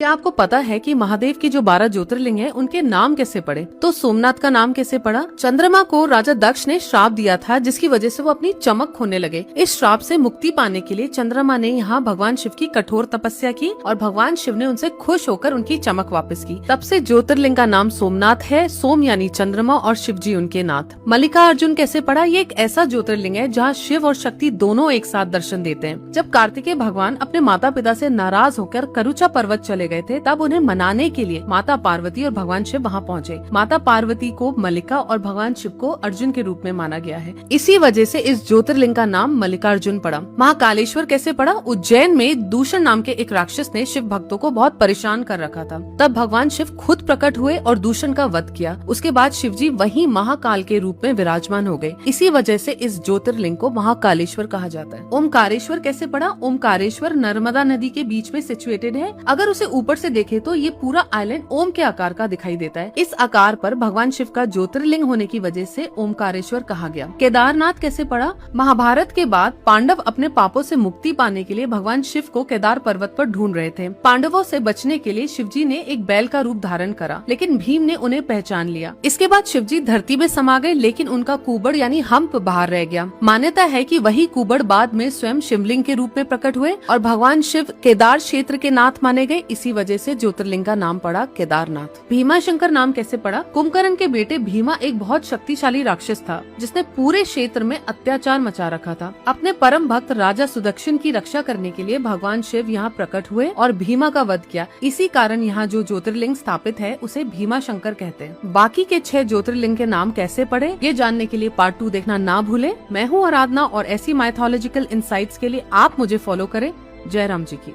क्या आपको पता है कि महादेव की जो 12 ज्योतिर्लिंग है उनके नाम कैसे पड़े? तो सोमनाथ का नाम कैसे पड़ा? चंद्रमा को राजा दक्ष ने श्राप दिया था, जिसकी वजह से वो अपनी चमक खोने लगे। इस श्राप से मुक्ति पाने के लिए चंद्रमा ने यहाँ भगवान शिव की कठोर तपस्या की और भगवान शिव ने उनसे खुश होकर उनकी चमक वापस की। तब से ज्योतिर्लिंग का नाम सोमनाथ है। सोम यानी चंद्रमा और शिव जी उनके नाथ। मल्लिकार्जुन कैसे पड़ा? ये एक ऐसा ज्योतिर्लिंग है जहाँ शिव और शक्ति दोनों एक साथ दर्शन देते हैं। जब कार्तिकेय भगवान अपने माता पिता से नाराज होकर करुचा पर्वत चले गए थे, तब उन्हें मनाने के लिए माता पार्वती और भगवान शिव वहां पहुंचे। माता पार्वती को मल्लिका और भगवान शिव को अर्जुन के रूप में माना गया है। इसी वजह से इस ज्योतिर्लिंग का नाम मल्लिकार्जुन पड़ा। महाकालेश्वर कैसे पड़ा? उज्जैन में दूषण नाम के एक राक्षस ने शिव भक्तों को बहुत परेशान कर रखा था। तब भगवान शिव खुद प्रकट हुए और दूषण का वध किया। उसके बाद शिव जी वहीं महाकाल के रूप में विराजमान हो गए। इसी वजह से इस ज्योतिर्लिंग को महाकालेश्वर कहा जाता है। ओमकारेश्वर कैसे पड़ा? ओमकारेश्वर नर्मदा नदी के बीच में सिचुएटेड है। अगर उसे ऊपर से देखे तो ये पूरा आइलैंड ओम के आकार का दिखाई देता है। इस आकार पर भगवान शिव का ज्योतिर्लिंग होने की वजह से ओमकारेश्वर कहा गया। केदारनाथ कैसे पड़ा? महाभारत के बाद पांडव अपने पापों से मुक्ति पाने के लिए भगवान शिव को केदार पर्वत पर ढूंढ रहे थे। पांडवों से बचने के लिए शिव जी ने एक बैल का रूप धारण करा, लेकिन भीम ने उन्हें पहचान लिया। इसके बाद शिव जी धरती में समा गए, लेकिन उनका कुबड़ यानी हम्प बाहर रह गया। मान्यता है कि वही कुबड़ बाद में स्वयं शिवलिंग के रूप में प्रकट हुए और भगवान शिव केदार क्षेत्र के नाथ माने गए। इसी वजह से ज्योतिर्लिंग का नाम पड़ा केदारनाथ। भीमा शंकर नाम कैसे पड़ा? कुंभकर्ण के बेटे भीमा एक बहुत शक्तिशाली राक्षस था, जिसने पूरे क्षेत्र में अत्याचार मचा रखा था। अपने परम भक्त राजा सुदक्षिण की रक्षा करने के लिए भगवान शिव यहाँ प्रकट हुए और भीमा का वध किया। इसी कारण यहाँ जो ज्योतिर्लिंग स्थापित है उसे भीमा शंकर कहते हैं। बाकी के 6 ज्योतिर्लिंग के नाम कैसे पड़े, ये जानने के लिए पार्ट 2 देखना ना भूले। मैं हूँ आराधना और ऐसी माइथोलॉजिकल इंसाइट्स के लिए आप मुझे फॉलो करें। जय राम जी की।